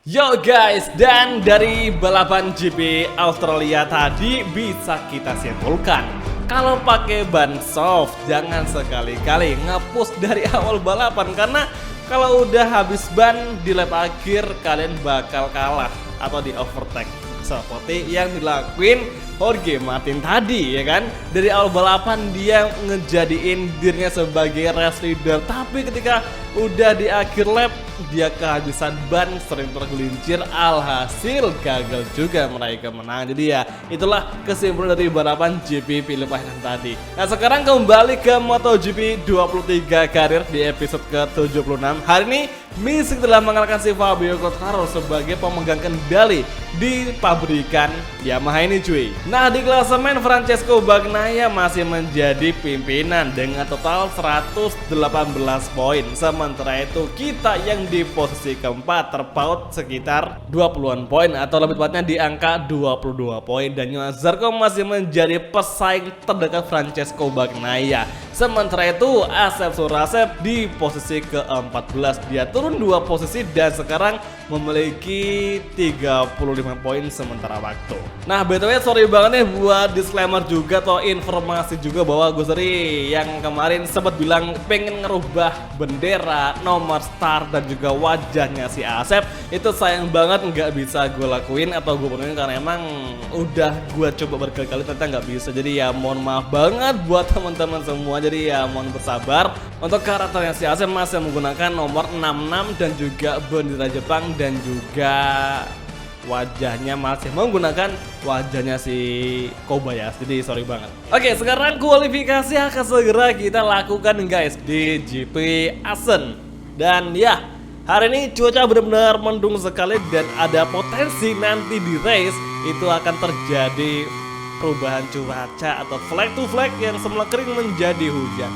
Yo guys, dan dari balapan GP Australia tadi bisa kita simpulkan kalau pakai ban soft jangan sekali-kali nge-push dari awal balapan, karena kalau udah habis ban di lap akhir kalian bakal kalah atau di overtake seperti yang dilakuin Jorge Martin tadi, ya kan? Dari awal balapan dia ngejadiin dirinya sebagai race leader, tapi ketika udah di akhir lap dia kehabisan ban, sering tergelincir, alhasil gagal juga meraih kemenangan. Jadi ya itulah kesimpulan dari balapan GP Filipina tadi. Nah sekarang kembali ke MotoGP 23 karir di episode ke-76. Hari ini Missing telah mengalahkan si Fabio Quartararo sebagai pemegang kendali di pabrikan Yamaha ini cuy. Nah di klasemen Francesco Bagnaia masih menjadi pimpinan dengan total 118 poin. Sementara itu kita yang di posisi keempat terpaut sekitar 20-an poin atau lebih tepatnya di angka 22 poin, dan Johan Zarco masih menjadi pesaing terdekat Francesco Bagnaia. Sementara itu Asep Surasep di posisi ke-14, dia turun 2 posisi dan sekarang memiliki 35 poin sementara waktu. Nah btw sorry banget nih buat disclaimer juga atau informasi juga bahwa gue seri yang kemarin sempat bilang pengen ngerubah bendera, nomor start dan juga wajahnya si Asep, itu sayang banget nggak bisa gue lakuin atau gue penuhin karena emang udah gue coba berkali-kali ternyata nggak bisa. Jadi ya mohon maaf banget buat teman-teman semua, jadi ya mohon bersabar. Untuk karakternya si Asep masih menggunakan nomor 66 dan juga bendera Jepang, dan juga wajahnya masih menggunakan wajahnya si Kobayashi, jadi sorry banget. Oke, sekarang kualifikasi akan segera kita lakukan guys di GP Assen. Dan ya, hari ini cuaca benar-benar mendung sekali dan ada potensi nanti di race itu akan terjadi perubahan cuaca atau flag to flag yang semula kering menjadi hujan.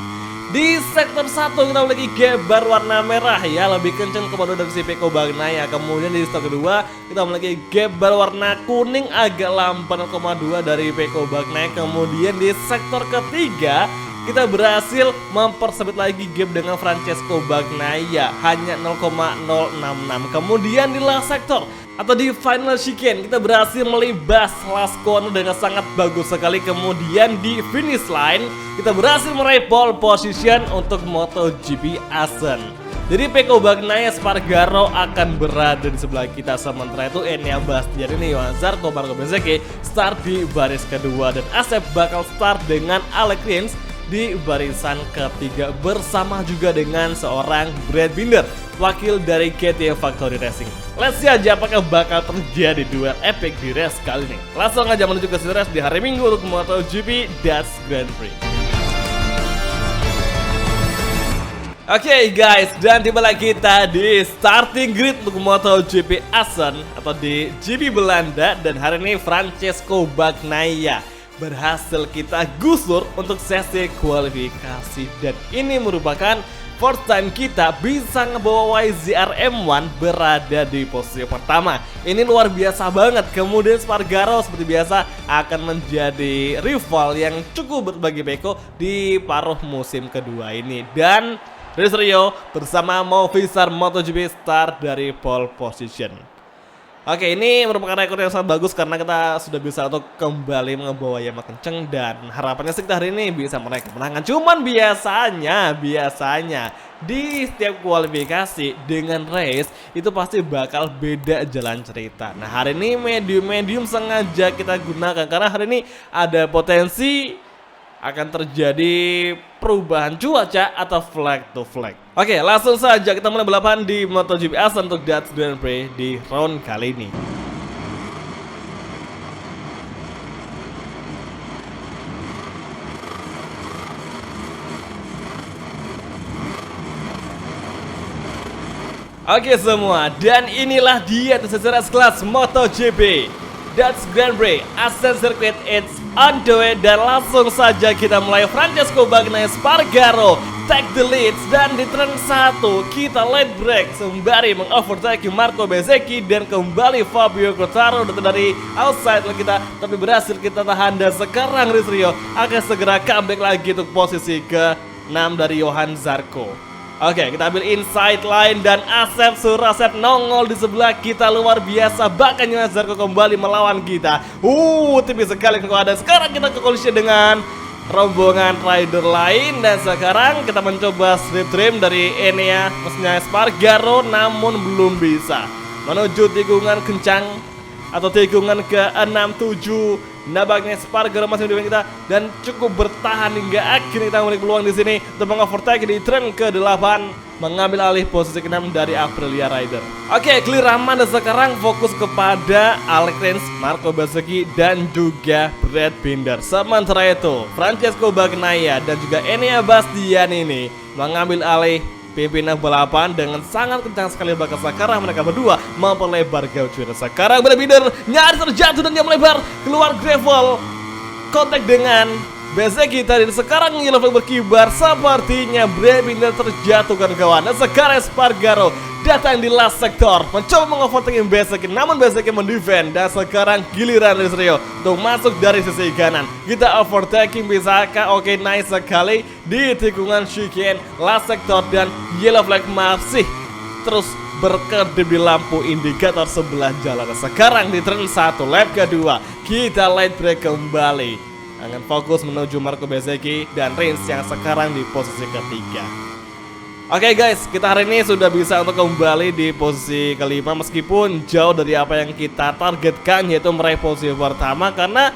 Di sektor 1 kita memiliki gebar warna merah ya, lebih kencang kepada dari si Pecco Bagnaia. Kemudian di sektor kedua kita memiliki gebar warna kuning agak lamban 0,2 dari Pecco Bagnaia. Kemudian di sektor ketiga kita berhasil mempersempit lagi gap dengan Francesco Bagnaia hanya 0,066. Kemudian di last sektor atau di final chicane kita berhasil melibas last corner dengan sangat bagus sekali. Kemudian di finish line kita berhasil meraih pole position untuk MotoGP Assen. Jadi Pecco Bagnaia, Espargaro akan berada di sebelah kita, sementara itu Enea Bastianini, Johan Zarco, Marco Bezzecchi start di baris kedua, dan Asep bakal start dengan Alex Rins di barisan ketiga bersama juga dengan seorang Brad Binder, wakil dari KTM Factory Racing. Let's see aja apakah bakal terjadi duel epic di race kali ini. Langsung aja menuju ke race di hari Minggu untuk MotoGP Dutch Grand Prix. Oke guys, dan tibalah kita di starting grid untuk MotoGP Assen atau di GP Belanda, dan hari ini Francesco Bagnaia berhasil kita gusur untuk sesi kualifikasi, dan ini merupakan first time kita bisa ngebawa YZR M1 berada di posisi pertama. Ini luar biasa banget. Kemudian Espargaro seperti biasa akan menjadi rival yang cukup berbagi Pecco di paruh musim kedua ini, dan Rio bersama Movistar MotoGP start dari pole position. Oke, ini merupakan rekor yang sangat bagus karena kita sudah bisa untuk kembali membawa Yamaha kenceng, dan harapannya sih kita hari ini bisa meraih kemenangan. Cuman biasanya di setiap kualifikasi dengan race itu pasti bakal beda jalan cerita. Nah hari ini medium sengaja kita gunakan karena hari ini ada potensi akan terjadi perubahan cuaca atau flag to flag. Oke, langsung saja kita mulai balapan di MotoGP Assen untuk Dutch Grand Prix di round kali ini. Oke semua, dan inilah dia secara kelas MotoGP Dutch Grand Prix Assen Circuit, it's on the way. Dan langsung saja kita mulai. Francesco Bagnaia, Espargaro take the lead, dan di turn 1 kita late break sembari mengovertake Marco Bezzecchi, dan kembali Fabio Quartararo datang dari outside kita tapi berhasil kita tahan, dan sekarang Rio akan segera comeback lagi untuk posisi ke-6 dari Johan Zarco. Oke, kita ambil inside line dan Asep Surasep nongol di sebelah kita, luar biasa. Bahkan Yonas Zarko kembali melawan kita. Tipis sekali kekuatan. Sekarang kita ke collision dengan rombongan rider lain dan sekarang kita mencoba slip trim dari Enea, maksudnya Espargaro, namun belum bisa menuju tikungan kencang atau tikungan ke 6-7. Nampaknya Espargaro masih mendukung kita dan cukup bertahan hingga akhirnya kita memiliki peluang di sini untuk mengovertake di turn ke-8, mengambil alih posisi ke-6 dari Aprilia Rider. Oke, clear aman dan sekarang fokus kepada Alex Rins, Marco Bezzecchi dan juga Brad Binder. Sementara itu, Francesco Bagnaia dan juga Enea Bastian ini mengambil alih pimpinan balapan dengan sangat kencang sekali. Bahkan sekarang mereka berdua memperlebar gauge. Sekarang Brad Binder nyaris terjatuh dan dia melebar keluar gravel, kontak dengan Bezzecchi tadi. Sekarang yellow flag berkibar, sepertinya Brad Binder terjatuh kawan-kawan. Dan sekarang Espargaro datang di last sector mencoba mengovertake Bezzecchi, namun Bezzecchi mendefend. Dan sekarang giliran Rizrio untuk masuk dari sisi kanan. Kita overtaking, bisakah? Oke, nice sekali di tikungan chicane last sector dan yellow flag masih terus berkedip di lampu indikator sebelah jalan. Sekarang di turn 1 lap kedua kita light break kembali, akan fokus menuju Marco Bezzecchi dan Rins yang sekarang di posisi ketiga. Oke guys, kita hari ini sudah bisa untuk kembali di posisi kelima meskipun jauh dari apa yang kita targetkan, yaitu meraih posisi pertama. Karena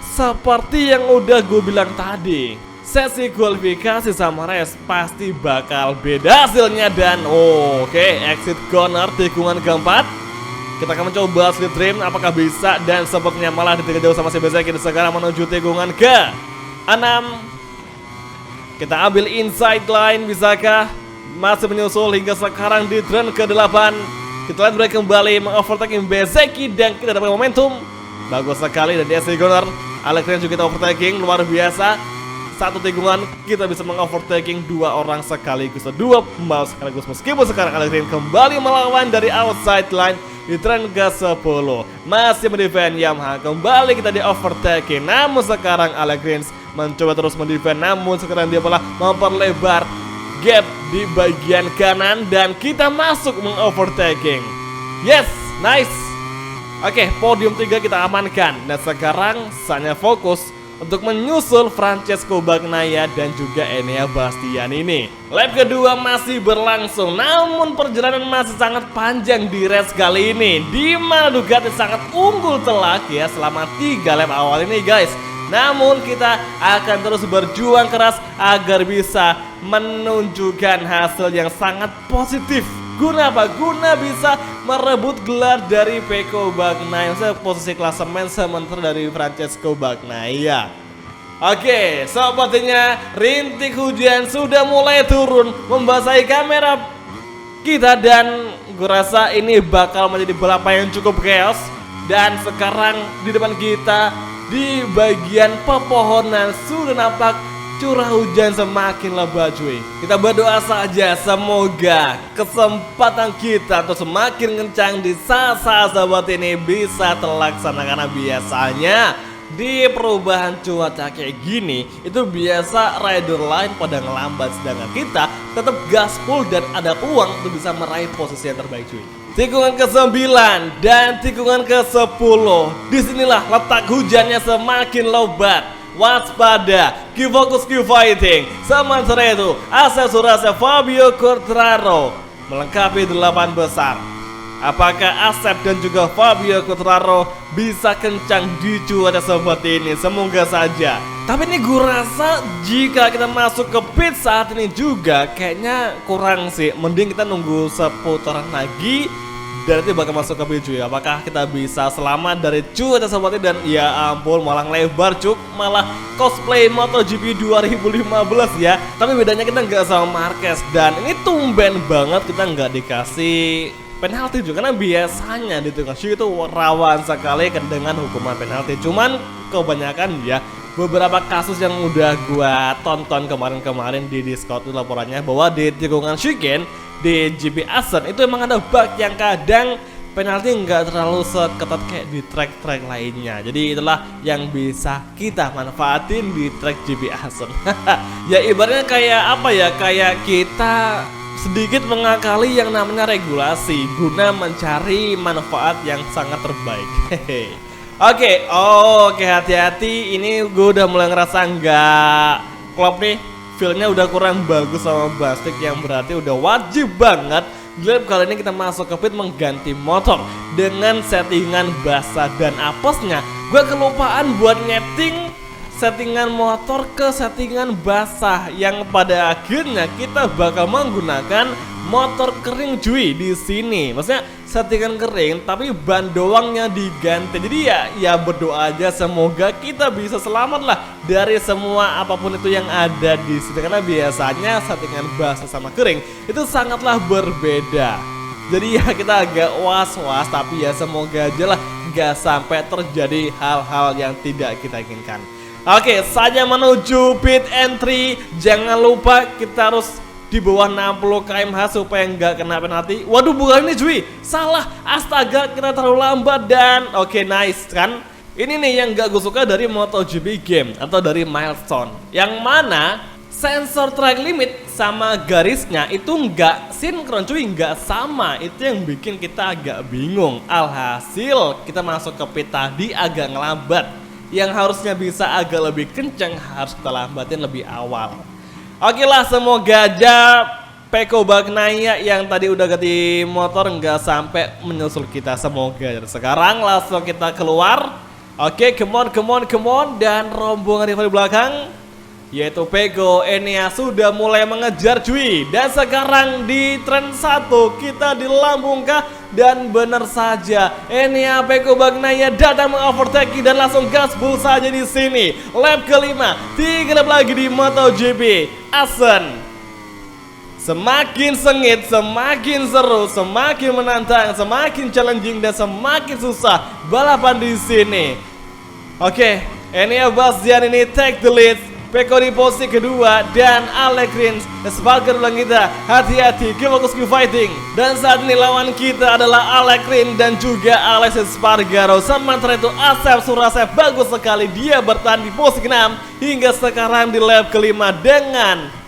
seperti yang udah gue bilang tadi, sesi kualifikasi sama race pasti bakal beda hasilnya. Dan exit corner tikungan keempat, kita akan mencoba slip trim apakah bisa, dan sepertinya malah ditinggal jauh sama si Bezzecchi. Sekarang menuju tikungan ke 6. Kita ambil inside line, bisakah? Masih menyusul hingga sekarang di turn ke-8. Kita lihat break kembali, mengovertaking Bezzecchi dan kita dapat momentum. Bagus sekali dari SC Gunner. Alex Rins juga kita overtaking, luar biasa. Satu tikungan kita bisa mengovertaking dua orang sekaligus, dua pembalap sekaligus. Meskipun sekarang Alex Rins kembali melawan dari outside line di turn ke-10. Masih mendefend Yamaha, kembali kita di overtaking. Namun sekarang Alex Rins mencoba terus mendefend, namun sekarang dia malah memperlebar gap di bagian kanan dan kita masuk mengovertaking. Yes, nice. Oke, podium 3 kita amankan dan sekarang saatnya fokus untuk menyusul Francesco Bagnaia dan juga Enea Bastian ini. Lap kedua masih berlangsung, namun perjalanan masih sangat panjang di race kali ini, di mana Ducati sangat unggul telak ya selama 3 lap awal ini guys. Namun kita akan terus berjuang keras agar bisa menunjukkan hasil yang sangat positif. Guna apa? Guna bisa merebut gelar dari Pecco Bagnaia, posisi klasemen sementara dari Francesco Bagnaia. Oke, sepertinya rintik hujan sudah mulai turun membasahi kamera kita dan gue rasa ini bakal menjadi balapan yang cukup chaos. Dan sekarang di depan kita di bagian pepohonan sudah nampak curah hujan semakin lebat cuy. Kita berdoa saja semoga kesempatan kita untuk semakin kencang di saat-saat sahabat ini bisa terlaksana. Karena biasanya di perubahan cuaca kayak gini itu biasa rider lain pada ngelambat, sedangkan kita tetap gaspol dan ada peluang untuk bisa meraih posisi yang terbaik cuy. Tikungan ke-9 dan tikungan ke-10. Disinilah letak hujannya semakin lebat. Waspada, keep focus, keep fighting. Sementara itu, Asep Surasep, Fabio Quartararo melengkapi 8 besar. Apakah Asep dan juga Fabio Quartararo bisa kencang di cuaca seperti ini? Semoga saja. Tapi ini gue rasa jika kita masuk ke pit saat ini juga kayaknya kurang sih. Mending kita nunggu seputaran lagi dan nanti bakal masuk ke pit cuy. Apakah kita bisa selamat dari cuaca seperti ini? Dan ya ampun, malah lebar cuk, malah cosplay MotoGP 2015 ya. Tapi bedanya kita nggak sama Marquez, dan ini tumben banget kita nggak dikasih penalti juga, karena biasanya di tengah show itu rawan sekali dengan hukuman penalti. Cuman kebanyakan ya beberapa kasus yang udah gua tonton kemarin-kemarin di Discord itu laporannya bahwa di tikungan chicane di GP Assen itu emang ada bug yang kadang penalti nggak terlalu seketat kayak di track-track lainnya. Jadi itulah yang bisa kita manfaatin di track GP Assen. Ya ibaratnya kayak apa ya, kayak kita sedikit mengakali yang namanya regulasi guna mencari manfaat yang sangat terbaik. Hehe. Oke, hati-hati. Ini gue udah mulai ngerasa nggak klop nih. Feelnya udah kurang bagus sama Bastik, yang berarti udah wajib banget di lap kali ini kita masuk ke pit mengganti motor dengan settingan basah dan apesnya. Gue kelupaan buat nyeting settingan motor ke settingan basah, yang pada akhirnya kita bakal menggunakan motor kering cuy di sini. Maksudnya settingan kering tapi ban doangnya diganti. Jadi ya berdoa aja semoga kita bisa selamat lah dari semua apapun itu yang ada di sini, karena biasanya settingan basah sama kering itu sangatlah berbeda. Jadi ya kita agak was-was, tapi ya semoga aja lah gak sampai terjadi hal-hal yang tidak kita inginkan. Oke, saja menuju pit entry. Jangan lupa kita harus di bawah 60 km/h supaya nggak kena penalti. Waduh, bukan ini cuy, salah. Astaga, kita terlalu lambat. Dan oke, nice kan. Ini nih yang nggak gue suka dari MotoGP game atau dari milestone, yang mana sensor track limit sama garisnya itu nggak sinkron cuy, nggak sama. Itu yang bikin kita agak bingung. Alhasil kita masuk ke pit tadi agak ngelambat. Yang harusnya bisa agak lebih kenceng harus kita lambatin lebih awal. Oke lah, semoga aja Pecco Bagnaia yang tadi udah ganti motor nggak sampai menyusul kita, semoga. Sekarang langsung kita keluar. Oke, come on, dan rombongan rival di belakang yaitu Pecco Enea sudah mulai mengejar cuy. Dan sekarang di tren 1 kita di lambung kah? Dan benar saja Enea Pecco Bagnaia datang mengovertake dan langsung gaspol saja di sini. Lap kelima, 3 lap lagi di MotoGP Assen. Semakin sengit, semakin seru, semakin menantang, semakin challenging dan semakin susah balapan di sini. Oke, Enea Bastian ini take the lead. Pecco di posisi kedua dan Alex Rins sebagai ulang kita. Hati-hati, fokus ke fighting. Dan saat ini lawan kita adalah Alex Rins dan juga Alex Espargaro. Sementara itu Asep Surasep bagus sekali, dia bertahan di posisi 6 hingga sekarang di lap kelima dengan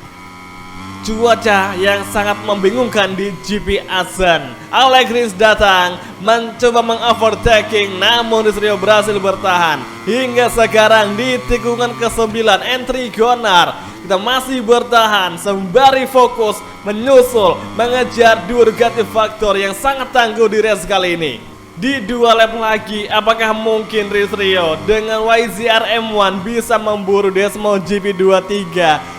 cuaca yang sangat membingungkan di GP Assen. Alex Rins datang mencoba mengovertaking, namun Rizrio berhasil bertahan hingga sekarang di tikungan ke-9 entry corner. Kita masih bertahan sembari fokus menyusul mengejar Ducati Factor yang sangat tangguh di race kali ini. Di 2 lap lagi, apakah mungkin Rizrio dengan YZR M1 bisa memburu Desmo GP23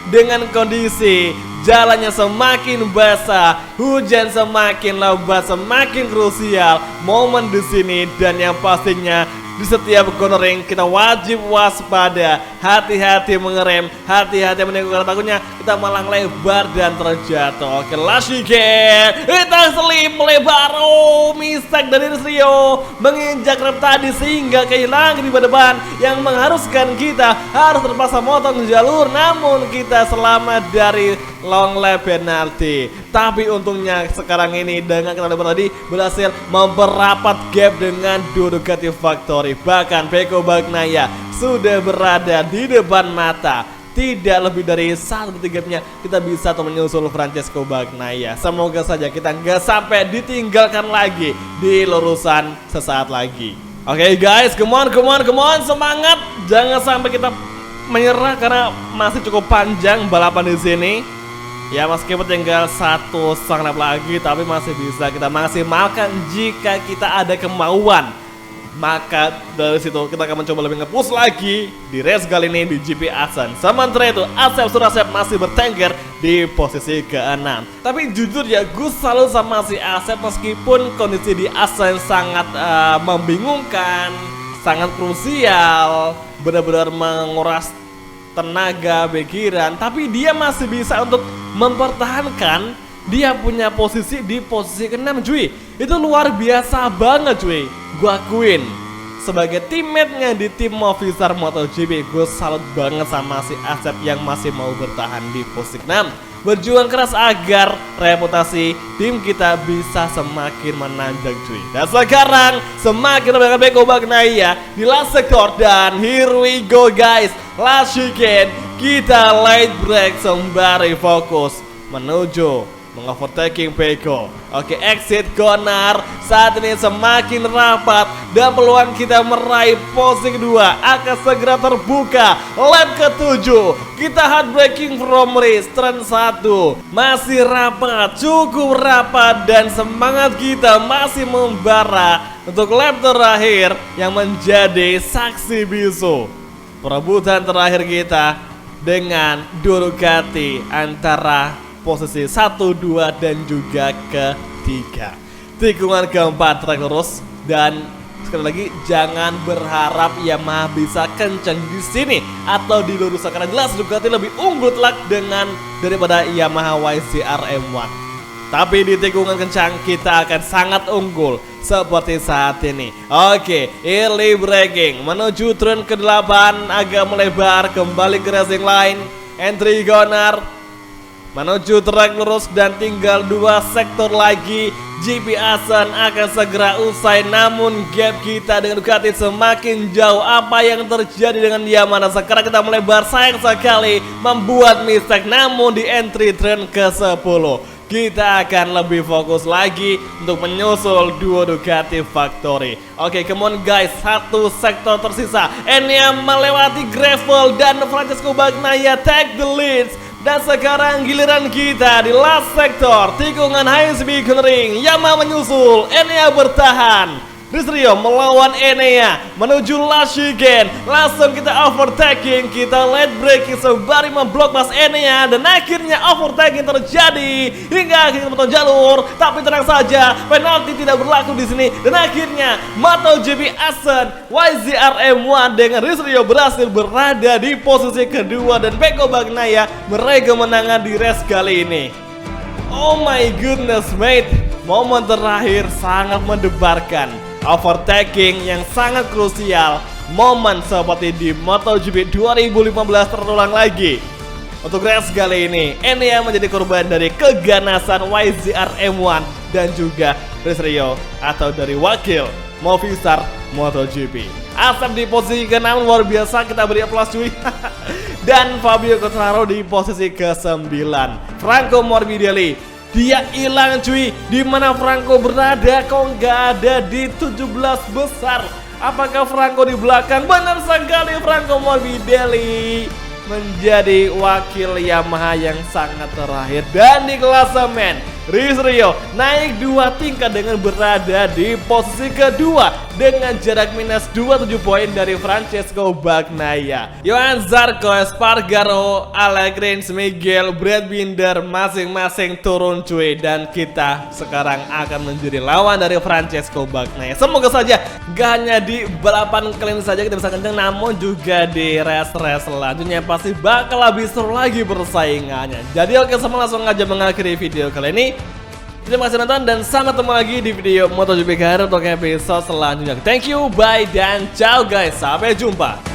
dengan kondisi jalannya semakin basah, hujan semakin lebat, semakin krusial momen di sini. Dan yang pastinya di setiap cornering kita wajib waspada, hati-hati mengerem, hati-hati menengok, takutnya kita malang lebar dan terjatuh. Oke, Lashiken, kita selip lebar. Oh, mistake dari Rizrio menginjak rem tadi sehingga kehilangan di depan yang mengharuskan kita harus terpaksa motong jalur, namun kita selamat dari long lap penalty. Tapi untungnya sekarang ini dengan kita tadi berhasil memperrapat gap dengan Ducati Factory. Bahkan Pecco Bagnaia sudah berada di depan mata. Tidak lebih dari 1 gapnya kita bisa tuh menyusul Francesco Bagnaia. Semoga saja kita nggak sampai ditinggalkan lagi di lurusan sesaat lagi. Oke guys, come on, semangat. Jangan sampai kita menyerah karena masih cukup panjang balapan di sini. Ya, meskipun tinggal 1 setengah lap lagi, tapi masih bisa kita maksimalkan jika kita ada kemauan. Maka dari situ kita akan mencoba lebih nge-push lagi di race kali ini di GP Assen. Sementara itu Asep Surasep masih bertengger di posisi ke-6. Tapi jujur ya, gue salut sama si Asep meskipun kondisi di Assen sangat membingungkan, sangat krusial, benar-benar menguras tenaga, pikiran, tapi dia masih bisa untuk mempertahankan dia punya posisi di posisi ke-6 cuy. Itu luar biasa banget cuy. Gua akuin sebagai teammate-nya di tim Movistar MotoGP, gue salut banget sama si Asep yang masih mau bertahan di posisi 6. berjuang keras agar reputasi tim kita bisa semakin menanjak cuy. Dan sekarang semakin dengan Beko Bagnaia di last sector. Dan here we go guys, last weekend kita late break sembari fokus menuju mengovertaking Beko. Oke, exit corner saat ini semakin rapat dan peluang kita meraih posisi kedua akan segera terbuka. Lap ke-7 kita heartbreaking from race turn 1 masih rapat, cukup rapat, dan semangat kita masih membara untuk lap terakhir yang menjadi saksi bisu perebutan terakhir kita dengan Ducati antara posisi 1, 2, dan juga ketiga. Tikungan keempat track lurus, dan sekali lagi jangan berharap Yamaha bisa kencang di sini atau di lurus karena jelas Ducati lebih unggul telak dengan daripada Yamaha YZR M1. Tapi di tikungan kencang kita akan sangat unggul seperti saat ini. Oke, early braking menuju turn ke-8 agak melebar kembali ke racing line. Entry corner menuju trek lurus dan tinggal 2 sektor lagi. GP Asen akan segera usai, namun gap kita dengan Ducati semakin jauh. Apa yang terjadi dengan Yamaha? Sekarang kita melebar, sayang sekali membuat mistake, namun di entry turn ke-10 kita akan lebih fokus lagi untuk menyusul duo Ducati Factory. Oke, come on guys, 1 sektor tersisa. Enea melewati gravel dan Francesco Bagnaia take the lead. Dan sekarang giliran kita di last sector, tikungan high speed cornering. Yamaha menyusul, Enea bertahan. Rizrio melawan Enea menuju last weekend. Langsung kita overtaking, kita late braking sembari memblok Mas Enea, dan akhirnya overtaking terjadi hingga akhirnya potong jalur. Tapi tenang saja, penalti tidak berlaku di sini, dan akhirnya MotoGP Asen YZR M1 dengan Rizrio berhasil berada di posisi kedua, dan Beko Bagnaia meraih kemenangan di race kali ini. Oh my goodness mate, momen terakhir sangat mendebarkan. Overtaking yang sangat krusial, momen seperti di MotoGP 2015 terulang lagi. Untuk race kali ini, Enea menjadi korban dari keganasan YZR M1 dan juga Rizrio atau dari wakil Movistar MotoGP. Asep di posisi ke-6 luar biasa, kita beri aplaus cuy. Dan Fabio Quartararo di posisi ke-9. Franco Morbidelli dia hilang cuy. Dimana Franco berada? Kok nggak ada di 17 besar? Apakah Franco di belakang? Benar sekali, Franco Morbidelli menjadi wakil Yamaha yang sangat terakhir. Dan di klasemen, Rizrio naik 2 tingkat dengan berada di posisi kedua dengan jarak minus 27 poin dari Francesco Bagnaia. Johan Zarco, Espargaro, Alegrins, Miguel, Brad Binder masing-masing turun cuy, dan kita sekarang akan menjadi lawan dari Francesco Bagnaia. Semoga saja gak hanya di balapan kali ini saja kita bisa kencang, namun juga di race-race selanjutnya pasti bakal lebih seru lagi persaingannya. Jadi oke, semua langsung aja mengakhiri video kali ini. Terima kasih nonton dan sampai ketemu lagi di video MotoGP Garut untuk episode selanjutnya. Thank you, bye, dan ciao guys, sampai jumpa.